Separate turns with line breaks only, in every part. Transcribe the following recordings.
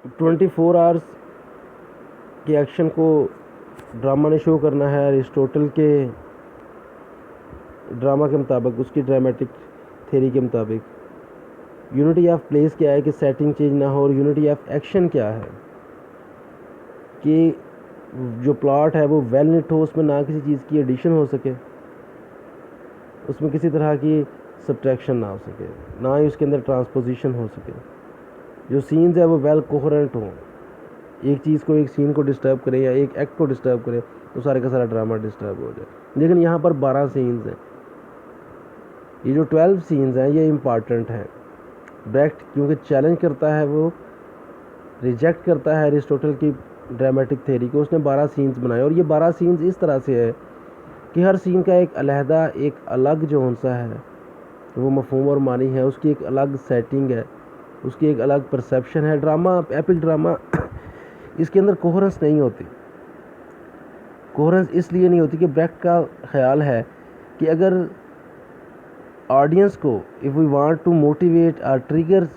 24 hours के action को drama ने शो करना है अरिस्टोटल के ड्रामा के मुताबिक, उसकी ड्रामेटिक थ्योरी के मुताबिक। यूनिटी ऑफ प्लेस क्या है कि सेटिंग चेंज ना हो, और यूनिटी ऑफ एक्शन क्या है कि जो प्लॉट है वो वेल निट हो, उसमें ना किसी चीज़ की एडिशन हो सके, उसमें किसी तरह की सब्ट्रैक्शन ना हो सके, ना ही उसके अंदर ट्रांसपोजिशन हो सके। जो सीन्स है वो वेल कोहेरेंट हों, एक चीज़ को, एक सीन को डिस्टर्ब करें या एक एक्ट को डिस्टर्ब करें तो सारे का सारा ड्रामा डिस्टर्ब हो जाए। लेकिन यहाँ पर 12 सीन्स हैं, ये जो 12 सीन्स हैं ये इम्पॉर्टेंट हैं। ब्रेख्ट क्योंकि चैलेंज करता है, वो रिजेक्ट करता है अरिस्टोटल की ड्रामेटिक थ्योरी को, उसने 12 सीन्स बनाए। और ये 12 सीन्स इस तरह से है कि हर सीन का एक अलहदा, एक अलग जो सा है वो मफहूम और मानी है, उसकी एक अलग सेटिंग है, उसकी एक अलग परसेप्शन है। ड्रामा, एपिक ड्रामा इसके अंदर कोहेरेंस नहीं होती। कोहेरेंस इसलिए नहीं होती कि ब्रेख्ट का ख्याल है कि अगर ऑडियंस को, if we want to motivate और trigger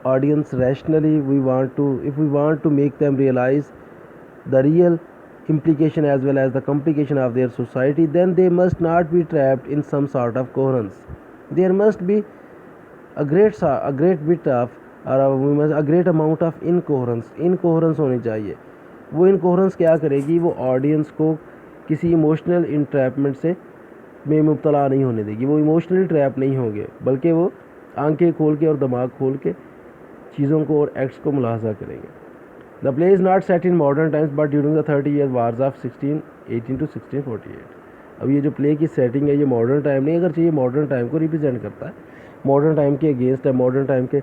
audience rationally, we want to, if we want to make them realise the real implication as well as the complication of their society, then they must not be trapped in some sort of coherence. There must be a great bit of, or a great amount of incoherence. Incoherence होनी चाहिए। वो incoherence क्या करेगी, वो audience को किसी emotional entrapment से में मुब्तला नहीं होने देगी। वो इमोशनली ट्रैप नहीं होंगे, बल्कि वो आंखें खोल के और दिमाग खोल के चीज़ों को और एक्ट्स को मुलाहजा करेंगे। The play is not set in modern times but during the 30-year wars of 1618 to 1648. अब ये जो प्ले की सेटिंग है ये मॉडर्न टाइम नहीं, अगर चाहिए मॉडर्न टाइम को रिप्रेजेंट करता है, मॉडर्न टाइम के अगेंस्ट है, मॉडर्न टाइम के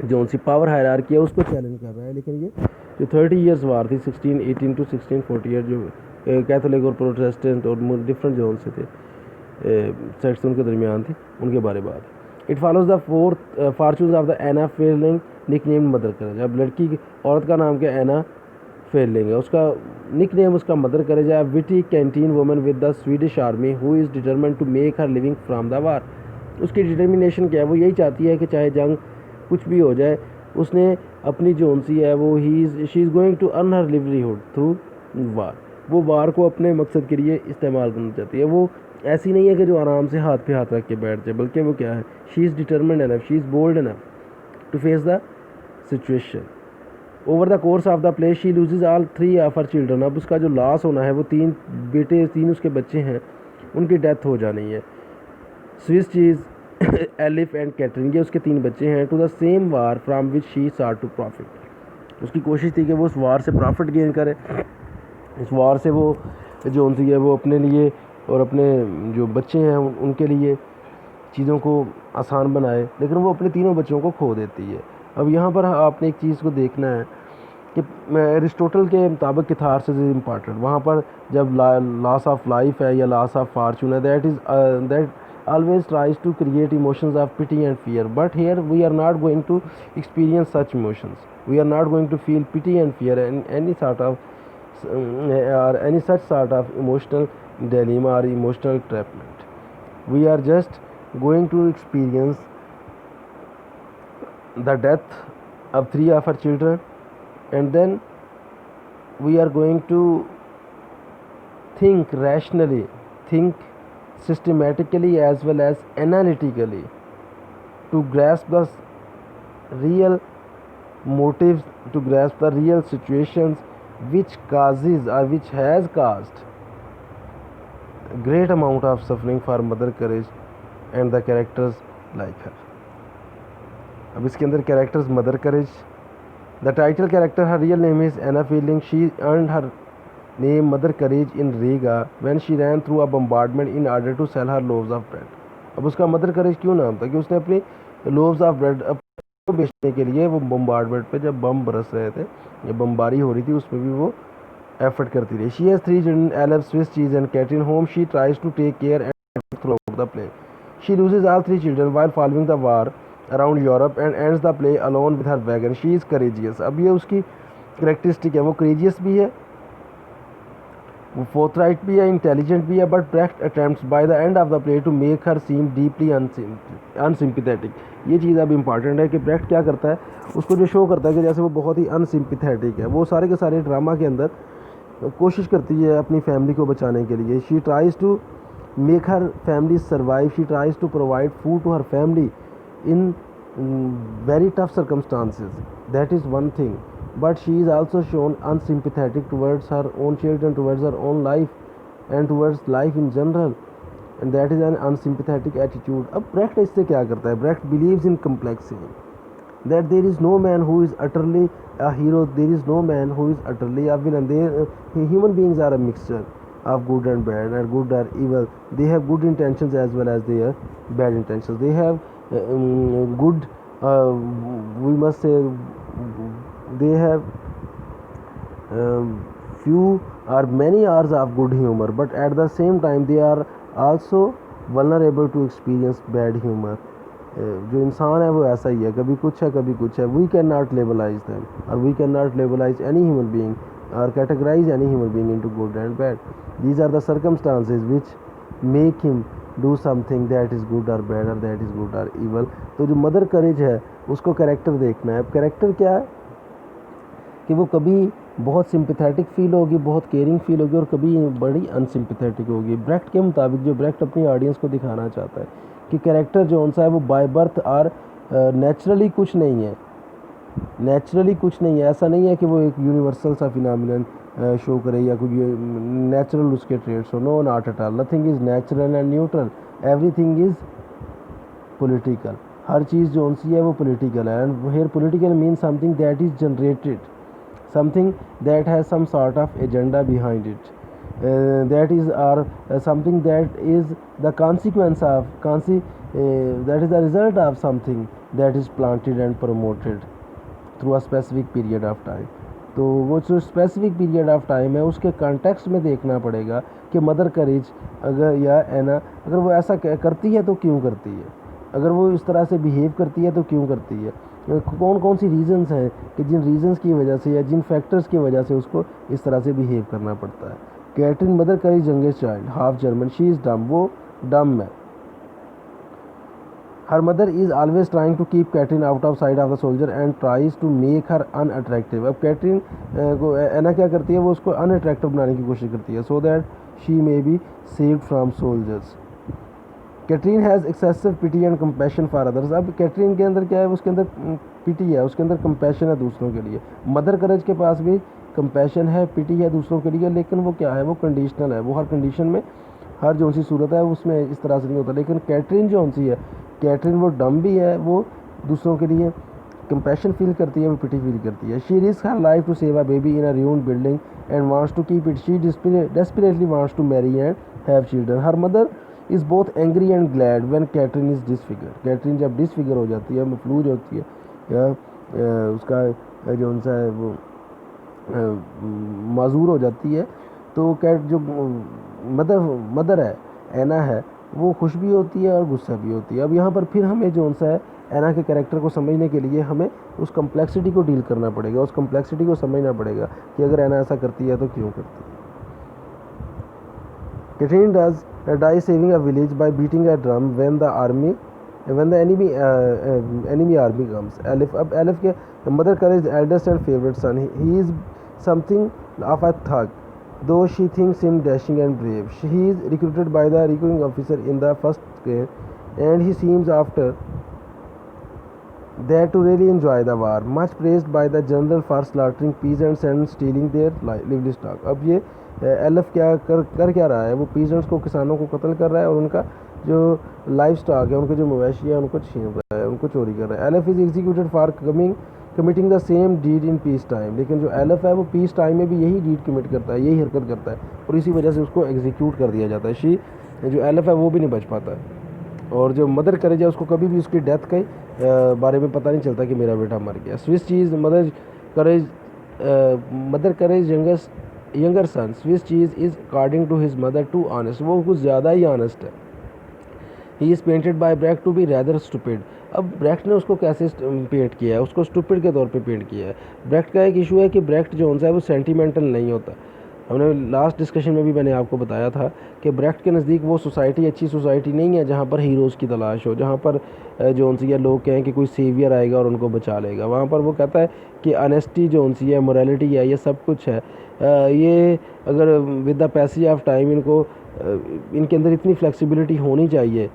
जो सी पावर हायरार्की है उसको चैलेंज कर रहा है। लेकिन ये जो 30 ईयर्स वार थी 1618 टू 1648, जो कैथोलिक और प्रोटेस्टेंट और डिफरेंट जोन से थे, सेक्ट्स उनके दरमियान थी, उनके बारे बात। It follows the fourth fortunes of the Anna Fierling nickname Mother Courage. अब लड़की की, औरत का नाम क्या, एना फेलिंग है, उसका निक नेम उसका मदर करेज है। Witty canteen woman with the Swedish army who is determined to make her living from the war. उसकी डिटर्मिनेशन क्या है, वो यही चाहती है कि चाहे जंग कुछ भी हो जाए, उसने अपनी जो सी है वो she is going to earn her livelihood through war. वो वार को अपने मकसद के लिए इस्तेमाल करना चाहती है। वो ऐसी नहीं है कि जो आराम से हाथ पे हाथ रख के बैठ जाए, बल्कि वो क्या है, she is determined enough, she is bold enough to face the situation. Over the course of the play she loses all 3 of her children. अब उसका जो लॉस होना है वो 3 बेटे, 3 उसके बच्चे हैं, उनकी डेथ हो जानी है। Swiss Cheese Eilif and Kattrin, ये उसके 3 बच्चे हैं। To the same war from which she sought to profit. उसकी कोशिश थी कि वो उस वार से प्रॉफिट गेन करे, इस वार से वो जो उनकी है वो अपने लिए और अपने जो बच्चे हैं उनके लिए चीज़ों को आसान बनाए, लेकिन वो अपने तीनों बच्चों को खो देती है। अब यहाँ पर आपने एक चीज़ को देखना है कि अरिस्टोटल के मुताबिक कैथारसिस इज़ इम्पॉर्टेंट। वहाँ पर जब लॉस ऑफ लाइफ है या लॉस ऑफ फॉर्चून है, that always tries to create emotions of pity and fear, but here we are not going to experience such emotions. We are not going to feel pity and fear and any sort of or any such sort of emotional dilemma or emotional entrapment. We are just going to experience the death of 3 of our children, and then we are going to think rationally, think systematically as well as analytically to grasp the real motives, to grasp the real situations which causes or which has caused great amount of suffering for mother courage and the characters like her. अब इसके अंदर characters Mother Courage, the title character her real name is Anna Fielding, she earned her name Mother Courage in Riga when she ran through a bombardment in order to sell her loaves of bread. अब उसका Mother करेज क्यों नाम था कि उसने अपनी loaves of bread को बेचने के लिए वो बम्बार्डमेंट पे जब बम बरस रहे थे या बमबारी हो रही थी उसमें भी वो एफर्ट करती रही। She has 3 children, Aleph, Swiss cheese and Catherine, whom she tries to take care and throughout the play. She loses all 3 children while following the war around Europe and ends the play alone with her wagon. She is courageous. अब ये उसकी characteristic है, वो courageous भी है वो फोर्थराइट भी है, इंटेलिजेंट भी है, but Brecht attempts by the end of the play to make her seem deeply unsympathetic. ये चीज़ अब इंपॉर्टेंट है कि ब्रेख्ट क्या करता है, उसको जो शो करता है कि जैसे वो बहुत ही अनसिम्पैथेटिक है। वो सारे के सारे ड्रामा के अंदर कोशिश करती है अपनी फैमिली को बचाने के लिए। She tries to make her family survive, she tries to provide food to her family in very tough circumstances. That is one thing, but she is also shown unsympathetic towards her own children, towards her own life, and towards life in general, and that is an unsympathetic attitude. अब Brecht इससे क्या करता है? Brecht believes in complexity, that there is no man who is utterly a hero, there is no man who is utterly a villain. Human beings are a mixture of good and bad, and good or evil. They have good intentions as well as their bad intentions. They have good, we must say, they have few or many hours of good humor, but at the same time they are also vulnerable to experience bad humor. जो इंसान है वो ऐसा ही है, कभी कुछ है कभी कुछ है. We can not labelise them, और we can not labelise any human being or categorize any human being into good and bad. These are the circumstances which make him do something that is good or bad, or that is good or evil. तो जो mother Courage है उसको character देखना है. अब character क्या है कि वो कभी बहुत सिंपैथेटिक फील होगी, बहुत केयरिंग फील होगी, और कभी बड़ी अनसिंपैथेटिक होगी. ब्रेख्ट के मुताबिक जो ब्रेख्ट अपनी ऑडियंस को दिखाना चाहता है कि कैरेक्टर जो उनसा है वो बाय बर्थ और नेचुरली कुछ नहीं है. नेचुरली कुछ नहीं है, ऐसा नहीं है कि वो एक यूनिवर्सल सा फिनोमिनन शो करे या कोई नेचुरल उसके ट्रेड्स हो. No, not at all. Nothing is natural and neutral, everything is political. हर चीज़ जो उनसी है वो पॉलिटिकल है. And here political mean something that is generated, something that has some sort of agenda behind it, that is or something that is the consequence of that is the result of something that is planted and promoted through a specific period of time. तो वो जो specific period of time है उसके context में देखना पड़ेगा कि mother courage अगर या एना अगर वो ऐसा करती है तो क्यों करती है, अगर वो इस तरह से बिहेव करती है तो क्यों करती है, कौन कौन सी रीजंस हैं कि जिन रीजंस की वजह से या जिन फैक्टर्स की वजह से उसको इस तरह से बिहेव करना पड़ता है. Kattrin Mother Courage youngest child, half German, she is dumb, वो डम है. Her mother is always trying to keep Kattrin out of side of the soldier and tries to make her unattractive. अब Kattrin को Anna क्या करती है, वो उसको unattractive बनाने की कोशिश करती है, so that she may be saved from soldiers. Kattrin has excessive pity and compassion for others. अब कैटरीन के अंदर क्या है, उसके अंदर पिटी है, उसके अंदर कंपैशन है दूसरों के लिए. मदर करेज के पास भी कंपैशन है, पिटी है दूसरों के लिए, लेकिन वो क्या है, वो कंडीशनल है. वो हर कंडीशन में, हर जो सी सूरत है उसमें इस तरह से नहीं होता. लेकिन कैटरीन जो सी है, कैटरीन वो डम भी है, वो दूसरों के लिए कंपैशन फील करती है, वो पिटी फील करती है. She risk her life to save a baby in a ruined building and wants to keep it. She desperately wants to marry and have children. Her mother is both angry and glad when Catherine is disfigured. Catherine जब disfigure हो जाती है, मफलूज होती है, या उसका जो उनसा है वो माजूर हो जाती है, तो कैट जो मदर है, एना है, वो खुश भी होती है और गुस्सा भी होती है. अब यहाँ पर फिर हमें जो उनसा है एना के कैरेक्टर को समझने के लिए हमें उस कम्प्लेक्सिटी को डील करना पड़ेगा, उस कम्प्लेक्सिटी को समझना पड़ेगा कि अगर एना ऐसा करती है तो क्यों करती है. Catherine does die saving a village by beating a drum when the enemy army comes. Elif, अब एलिफ के mother courage eldest and favorite son. He is something of a thug, though she thinks him dashing and brave. He is recruited by the recruiting officer in the first grade, and he seems after that to really enjoy the war. Much praised by the general for slaughtering peasants and stealing their livestock. अब ये elif क्या रहा है, वो peasants को, किसानों को कत्ल कर रहा है और उनका जो लाइफ स्टॉक है, उनके जो मवेशी है, उनको छीन रहा है, उनको चोरी कर रहा है. Eilif is executed for committing the same deed in peace time. लेकिन जो एलिफ है वो पीस टाइम में भी यही डीड कमिट करता है, यही हरकत करता है, और इसी वजह से उसको एग्जीक्यूट कर दिया जाता है. जो एलिफ है वो भी नहीं बच पाता है. और जो मदर करेज है उसको कभी भी उसकी डेथ के बारे में पता नहीं चलता कि मेरा बेटा मर गया. Swiss Cheese Mother Courage younger son. Swiss Cheese is according to his mother too honest. वो कुछ ज़्यादा ही ऑनेस्ट है. He is painted by Brecht to be rather stupid. अब ब्रेख्ट ने उसको कैसे पेंट किया है, उसको स्टूपिड के तौर पे पेंट किया है. ब्रेख्ट का एक इशू है कि ब्रेख्ट जो है वो सेंटिमेंटल नहीं होता. हमने लास्ट डिस्कशन में भी मैंने आपको बताया था कि ब्रेक्ट के नज़दीक वो सोसाइटी अच्छी सोसाइटी नहीं है जहाँ पर हीरोज़ की तलाश हो, जहाँ पर जो उनसे लोग कहें कि कोई सेवियर आएगा और उनको बचा लेगा। वहाँ पर वो कहता है कि ऑनेस्टी जो उनसी है, मोरालिटी है, ये सब कुछ है। ये अगर with the passage of time इनके अंदर इतनी फ्लेक्सिबिलिटी होनी चाहिए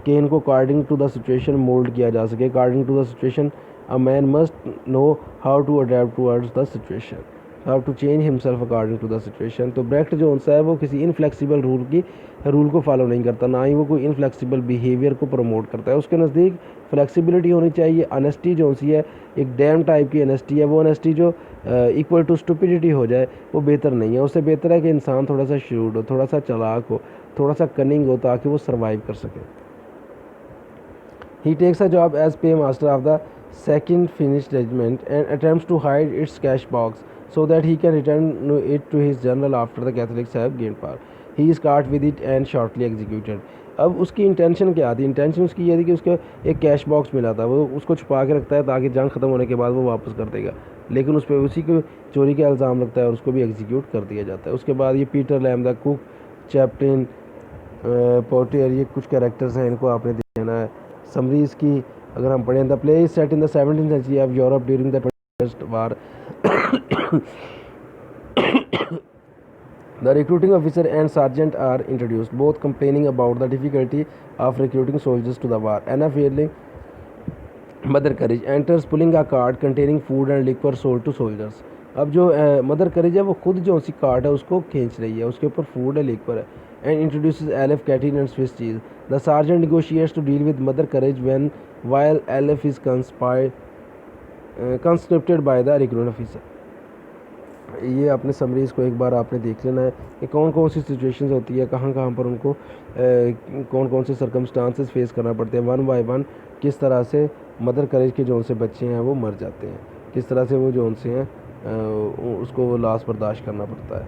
कि इनको according to the situation mould किया जा सके। According to the situation a man must know how to adapt towards the situation, how to change himself according to the situation. तो ब्रेक्ट जो उनसा है वो किसी इनफ्लेक्सिबल रूल को फॉलो नहीं करता, ना ही वो कोई इनफ्लेक्सिबल बिहेवियर को प्रमोट करता है। उसके नज़दीक फ्लेक्सिबिलिटी होनी चाहिए। ऑनेस्टी जो सी है एक डैम टाइप की ऑनेस्टी है, वो ऑनेस्टी जो इक्वल टू स्टुपिडिटी हो जाए वो बेहतर नहीं है। उससे बेहतर है कि इंसान थोड़ा सा श्रूड हो, थोड़ा सा चालाक हो, थोड़ा सा कनिंग हो, ताकि वो सर्वाइव कर सके। He takes a job as paymaster of the second finished regiment and attempts to hide its cash box so that he can return it to his general after the Catholics have gained power. He is caught with it and shortly executed. अब उसकी intention क्या थी? Intention उसकी ये थी कि उसको एक कैश बॉक्स मिला था, वो उसको छुपा के रखता है ताकि जंग ख़त्म होने के बाद वो वापस कर देगा, लेकिन उस पर उसी को चोरी का इल्ज़ाम लगता है और उसको भी एग्जीक्यूट कर दिया जाता है। उसके बाद ये पीटर लैम द कुक, चैप्टिन, पोर्टियर, ये कुछ कैरेक्टर्स हैं, इनको आपने देना है। समरी इसकी अगर हम पढ़ें, the play is set in the 17th century of Europe during the first war. The recruiting officer and sergeant are introduced, both complaining about the difficulty of recruiting soldiers to the war. Anna Fielding, Mother Courage enters pulling a cart containing food and liquor sold to soldiers. अब जो mother Courage है वो खुद जो C card है उसको खींच रही है, उसके ऊपर फूड है, लिक्वर है, and introduces Eilif Kattrin and Swiss cheese. The sergeant negotiates to deal with Mother Courage when while Eilif is conscripted by the recruit officer. ये अपने समरीज़ को एक बार आपने देख लेना है कि कौन कौन सी सिचुएशंस होती है, कहाँ कहाँ पर उनको कौन कौन से सर्कमस्टांसेस फेस करना पड़ते हैं। वन बाय वन किस तरह से मदर करेज के जो से बच्चे हैं वो मर जाते हैं, किस तरह से वो जो से हैं उसको वो लॉस बर्दाश्त करना पड़ता है।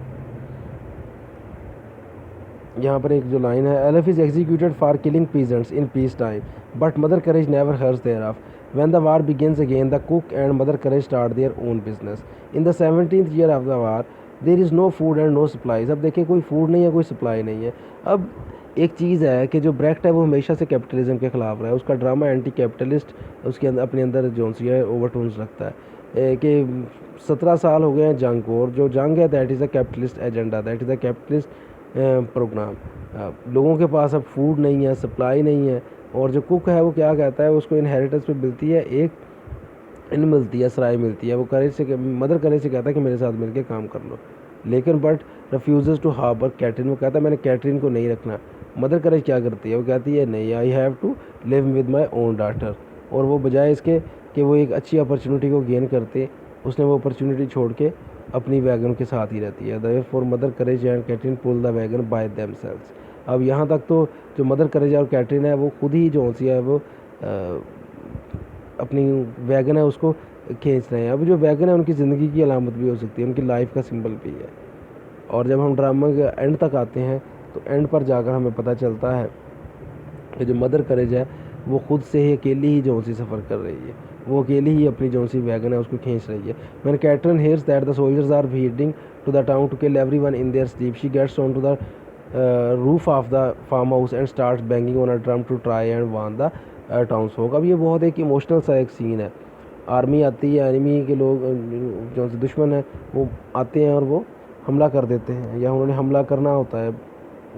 यहाँ पर एक जो लाइन है, Eilif is executed for killing peasants in peace time but Mother Courage never hears thereof. When the war begins again, the cook and mother courage start their own business. In the 17th year of the war, there is no food and no supplies. अब देखिए कोई food नहीं है, कोई supply नहीं है। अब एक चीज़ है कि जो ब्रेक्ट है वो हमेशा से कैपिटलिज्म के ख़िलाफ़ रहा है। उसका ड्रामा एंटी कैपिटलिस्ट उसके अंदर अपने अंदर जोनसी है ओवरटोन्स रखता है कि 17 साल हो गए हैं जंग को, और जो जंग है that is a capitalist agenda, that is a capitalist programme. लोगों के पास अब फूड नहीं है, सप्लाई नहीं है, और जो कुक है वो क्या कहता है, उसको इनहेरिटेंस पे मिलती है, एक इन मिलती है, सराय मिलती है। वो करेज से मदर करेज से कहता है कि मेरे साथ मिलके काम कर लो, लेकिन but refuses to harbour Kattrin. वो कहता है मैंने कैटरीन को नहीं रखना। मदर करेज क्या करती है, वो कहती है नहीं, I have to live with my own daughter. और वो बजाय इसके कि वो एक अच्छी अपॉर्चुनिटी को गेन करते, उसने वो अपॉर्चुनिटी छोड़ के अपनी वैगन के साथ ही रहती है। Therefore Mother Courage and Kattrin pull the wagon by themselves. अब यहाँ तक तो जो मदर करेज और कैटरीन है वो खुद ही जो सी है वो अपनी वैगन है उसको खींच रहे हैं। अब जो वैगन है उनकी ज़िंदगी की अलामत भी हो सकती है, उनकी लाइफ का सिंबल भी है। और जब हम ड्रामा के एंड तक आते हैं तो एंड पर जाकर हमें पता चलता है कि जो मदर करेज है वो खुद से ही अकेली ही जो सी सफ़र कर रही है, वो अकेली ही अपनी जो सी वैगन है उसको खींच रही है। When Catherine hears that the soldiers are heading to the town to kill everyone in their sleep, she gets onto the roof of the farmhouse and starts banging on a drum to try and warn the townsfolk। अब ये बहुत एक emotional सा एक scene है। Army आती है, enemy के लोग जो दुश्मन है वो आते हैं और वो हमला कर देते हैं, या उन्होंने हमला करना होता है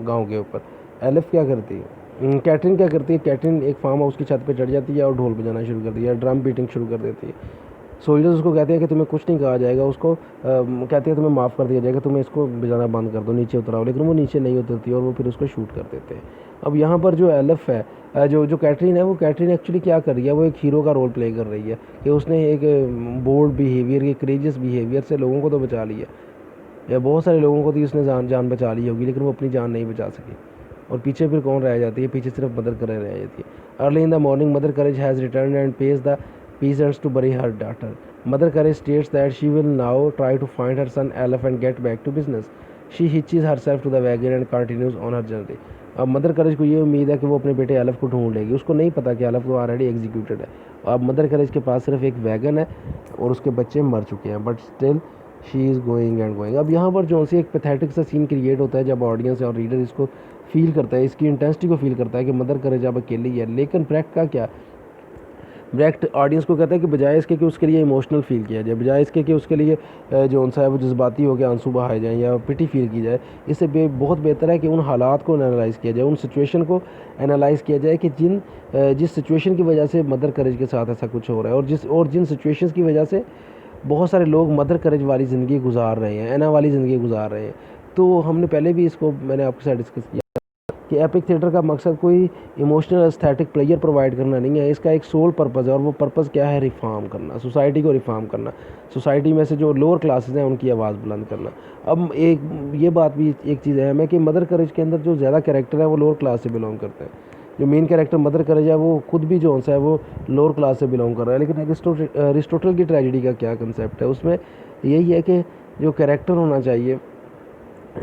गांव के ऊपर। एलिफ क्या करती है, कैटरीन क्या करती है, कैटरीन एक फार्म हाउस की छत पे चढ़ जाती है और ढोल बजाना शुरू कर दिया, ड्रम बीटिंग शुरू कर देती है। सोल्जर्स उसको कहते हैं कि तुम्हें कुछ नहीं कहा जाएगा, उसको कहते हैं तुम्हें माफ़ कर दिया जाएगा, तुम्हें इसको बजाना बंद कर दो, नीचे उतराओ, लेकिन वो नीचे नहीं उतरती और वो फिर उसको शूट कर देते हैं। अब यहाँ पर जो एलिफ है, जो कैटरीन है, वो कैटरीन एक्चुअली क्या कर रही है, वो एक हीरो का रोल प्ले कर रही है कि उसने एक बोल्ड बिहेवियर, एक करेजियस बिहेवियर से लोगों को तो बचा लिया, या बहुत सारे लोगों को तो उसने जान बचा ली होगी, लेकिन वो अपनी जान नहीं बचा सकी। और पीछे फिर कौन रह जाती है, पीछे सिर्फ मदर करेज रह जाती है। Early in the morning mother courage has return and page the peasants to bury her daughter. Mother Courage states that she will now try to find her son Aleph and get back to business. She hitches herself to the wagon and continues on her journey. अब mother courage को ये उम्मीद है कि वो अपने बेटे एलफ को ढूंढ लेगी। उसको नहीं पता कि एलफ तो ऑलरेडी एग्जीक्यूटेड है। अब मदर करेज के पास सिर्फ एक वैगन है और उसके बच्चे मर चुके हैं, but still she is going and going. अब यहाँ पर जो सी एक पैथेटिक सा सीन क्रिएट होता है जब ऑडियंस और रीडर इसको फील करता है, इसकी इंटेंसिटी को फील करता है कि मदर करेज अब अकेली है। लेकिन ब्रेक्ट का क्या, ब्रेक्ट ऑडियंस को कहता है कि बजाय इसके कि उसके लिए इमोशनल फील किया जाए, बजाय इसके कि उसके लिए जो सा है वो जज्बाती हो के आंसू बहाए जाएँ या पिटी फील की जाए, इससे बहुत बेहतर है कि उन हालात को एनालाइज़ किया जाए, उन सिचुएशन को एनालाइज़ किया जाए कि जिस सिचुएशन की वजह से मदर करेज के साथ ऐसा कुछ हो रहा है, और जिन सिचुएशंस की वजह से बहुत सारे लोग मदर करेज वाली ज़िंदगी गुजार रहे हैं, एना वाली ज़िंदगी गुजार रहे हैं। तो हमने पहले भी इसको मैंने आपके साथ डिस्कस किया कि एपिक थिएटर का मकसद कोई इमोशनल एस्थेटिक प्लेयर प्रोवाइड करना नहीं है, इसका एक सोल पर्पज़ है, और वो पर्पज़ क्या है, रिफॉर्म करना, सोसाइटी को रिफॉर्म करना, सोसाइटी में से जो लोअर क्लासेस हैं उनकी आवाज़ बुलंद करना। अब एक ये बात भी एक चीज़ अहम है कि मदर करेज के अंदर जो ज़्यादा कैरेक्टर है वो लोअर क्लास से बिलोंग करते हैं। जो मेन कैरेक्टर मदर करेज है वो खुद भी जो है वो लोअर क्लास से बिलोंग कर रहा है। लेकिन अरिस्टोटल की ट्रेजेडी का क्या कंसेप्ट है, उसमें यही है कि जो कैरेक्टर होना चाहिए,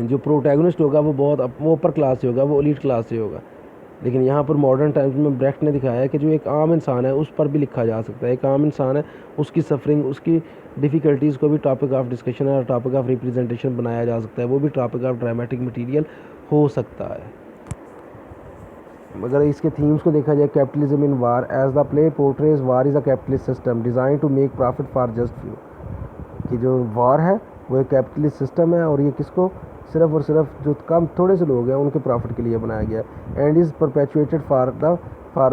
जो प्रोटैगनिस्ट होगा वो अपर क्लास से होगा, वो एलीट क्लास से होगा। लेकिन यहाँ पर मॉडर्न टाइम्स में ब्रेक्ट ने दिखाया है कि जो एक आम इंसान है उस पर भी लिखा जा सकता है। एक आम इंसान है, उसकी सफरिंग, उसकी डिफ़िकल्टीज़ को भी टॉपिक ऑफ डिस्कशन और टॉपिक ऑफ रिप्रेजेंटेशन बनाया जा सकता है, वो भी टॉपिक ऑफ ड्रामेटिक मटीरियल हो सकता है। अगर इसके थीम्स को देखा जाए, capitalism in war, as the play portrays war is a capitalist system designed to make profit for just few, कि जो वार है वो एक कैपिटलिस्ट सिस्टम है और ये किसको, सिर्फ और सिर्फ जो कम थोड़े से लोग हैं उनके प्रॉफिट के लिए बनाया गया, and is परपेचुएटेड for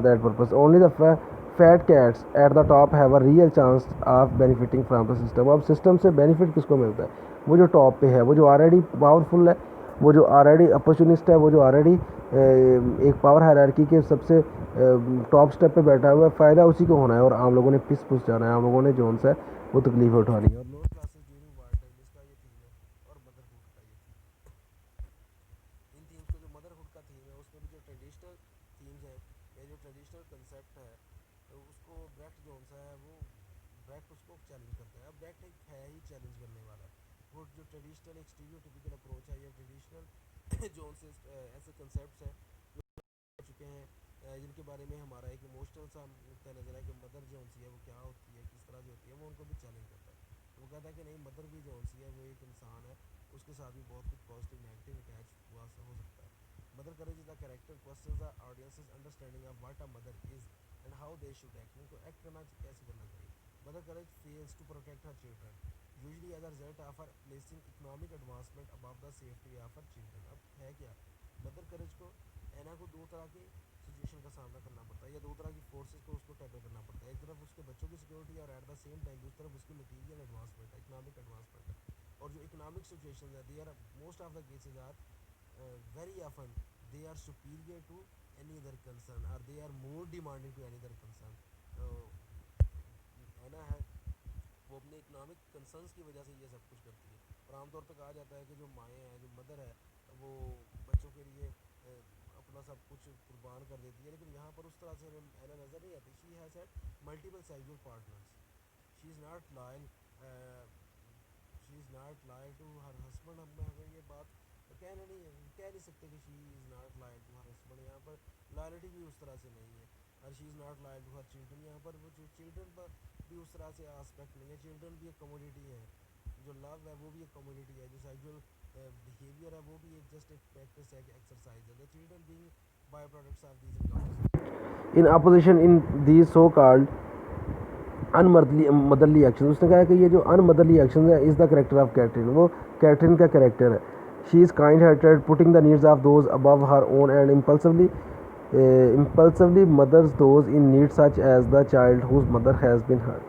that purpose. Only the fat cats at the top have a real chance of benefiting from the system. अब सिस्टम से बेनिफिट किसको मिलता है, वो जो टॉप पे है, वो जो ऑलरेडी पावरफुल है, वो जो ऑलरेडी अपॉर्चुनिस्ट है, वो जो ऑलरेडी एक पावर हायरार्की के सबसे टॉप स्टेप पे बैठा हुआ है। फ़ायदा उसी को होना है और आम लोगों ने पिस पुस जाना है, आम लोगों ने जोन सा है वो तकलीफ़ें उठानी है। और lower classes during war time, इसका ये थीम है, और मदरहुड का ये थीम। इन थीम्स को, जो मदरहुड का थीम है उसमें भी जो ट्रेडिशनल थीम्स हैं या जो ट्रेडिशनल कंसेप्ट है, तो उसको ब्रेक्ट जोन सा है वो ब्रेक्ट उसको चैलेंज करता है। अब ब्रेक्ट एक है ही चैलेंज करने वाला, वो जो ट्रेडिशनल एक स्टीरियोटिपिकल अप्रोच है या ट्रेडिशनल जोन से ऐसे कंसेप्ट्स हैं जो चुके हैं, जिनके बारे में हमारा एक इमोशनल सा नुक्ता नज़र है कि मदर जो सी है वो क्या होती है, किस तरह से होती है, वो उनको भी चैलेंज करता है। तो वो कहता है कि नहीं, मदर भी जो सी है वो एक इंसान है, उसके साथ भी बहुत कुछ पॉजिटिव नेगेटिव अटैच हुआ हो सकता है। Mother courage is the character questions the audiences understanding of what a mother is and how they should act, उनको एक्ट करना कैसे करना चाहिए। Mother courage fails to protect her children usually as a result of her placing economic advancement above the safety of her children. अब है क्या, mother courage को एना को दो तरह की सिचुएशन का सामना करना पड़ता है या दो तरह की फोर्सेस को उसको टैकल करना पड़ता है। एक तरफ उसके बच्चों की सिक्योरिटी और एट द सेम टाइम दूसरी तरफ उसकी मटीरियल एडवांसमेंट है, इकोनॉमिक एडवांसमेंट है। और जो इकोनॉमिक सिचुएशन है, they are most of the cases are very often they are superior to any other concern और they are more demanding to any other concern. है ना, है वो अपने इकोनॉमिक कंसर्न्स की वजह से ये सब कुछ करती है। और आमतौर पे कहा जाता है कि जो माएँ हैं, जो मदर है, वो बच्चों के लिए अपना सब कुछ कुर्बान कर देती है। लेकिन यहाँ पर उस तरह से हमें ऐना नज़र नहीं आती। She has had multiple sexual partners, she is not loyal, she is not loyal to her husband. हम हमें ये बात कहना नहीं है, कह नहीं सकते कि she is not loyal to her husband, यहाँ पर लॉयल्टी भी उस तरह से नहीं है। और she is not loyal to her children, यहाँ पर वो जो चिल्ड्रन पर भी उस तरह से आस्पेक्ट नहीं है। चिल्ड्रन भी एक कमोडिटी है, जो लव है वो भी एक कमोडिटी है, जो सेक्सुअल बिहेवियर है वो भी एक जस्ट एक प्रैक्टिस है, एक्सरसाइज है। The children being by products of these encounters in opposition in these so called unmotherly action. उसने कहा कि ये जो अनमदरली एक्शन है is the character of Kattrin, वो कैटरीन का करेक्टर है। She is kind hearted, putting the needs of those above her own and impulsively mothers those in need such as the child whose mother has been hurt.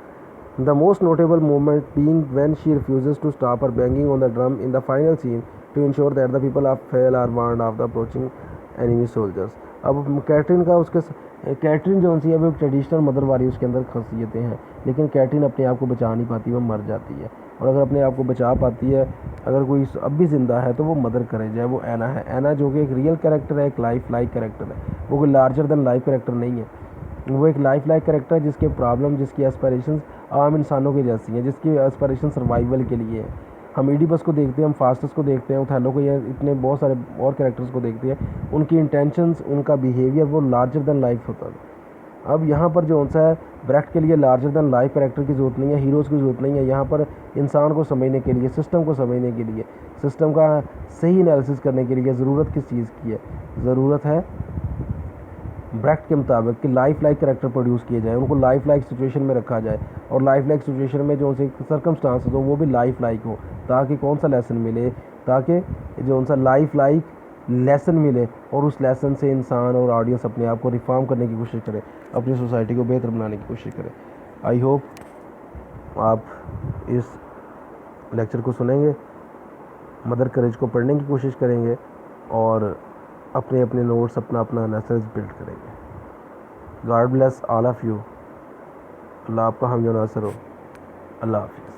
The most notable moment being when she refuses to stop her banging on the drum in the final scene to ensure that the people of Hell are warned of the approaching enemy soldiers. अब Katrin का उसके Katrin जो सी है वो एक traditional mother वाली उसके अंदर खासियतें हैं, लेकिन कैटरीन अपने आप को बचा नहीं पाती, वो मर जाती है। और अगर अपने आप को बचा पाती है, अगर कोई अब भी ज़िंदा है तो वो मदर करेज है, वो एना है। एना जो कि एक रियल कैरेक्टर है, एक लाइफ लाइक कैरेक्टर है, वो कोई लार्जर देन लाइफ कैरेक्टर नहीं है। वो एक लाइफ लाइक कैरेक्टर है जिसके प्रॉब्लम, जिसकी एस्पायरेशंस आम इंसानों की जैसी हैं, जिसकी एस्पायरेशन सर्वाइवल के लिए है। हम ईडीपस को देखते हैं, हम फास्टस को देखते हैं, ओथेलो को, या इतने बहुत सारे और कैरेक्टर्स को देखते हैं, उनकी इंटेंशंस, उनका बिहेवियर वो लार्जर देन लाइफ होता है। अब यहाँ पर जो सा है ब्रेक्ट के लिए लार्जर दैन लाइफ कैरेक्टर की ज़रूरत नहीं है, हीरोज़ की ज़रूरत नहीं है। यहाँ पर इंसान को समझने के लिए, सिस्टम को समझने के लिए, सिस्टम का सही एनालिसिस करने के लिए ज़रूरत किस चीज़ की है? ज़रूरत है ब्रेक्ट के मुताबिक कि लाइफ लाइक कैरेक्टर प्रोड्यूस किए जाए, उनको लाइफ लाइक सिचुएशन में रखा जाए, और लाइफ लाइक सिचुएशन में जो उनसे सर्कमस्टांसेस हो वो भी लाइफ लाइक हो, ताकि कौन सा लेसन मिले, ताकि जो उनसा लाइफ लाइक लेसन मिले, और उस लेसन से इंसान और ऑडियंस अपने आप को रिफॉर्म करने की कोशिश करे, अपनी सोसाइटी को बेहतर बनाने की कोशिश करे। आई होप आप इस लेक्चर को सुनेंगे, मदर करेज को पढ़ने की कोशिश करेंगे, और अपने अपने नोट्स अपना एनालिसिस बिल्ड करेंगे। God bless all of you. अल्लाह आपका हम जो नासर हो। अल्लाह हाफ़िज़।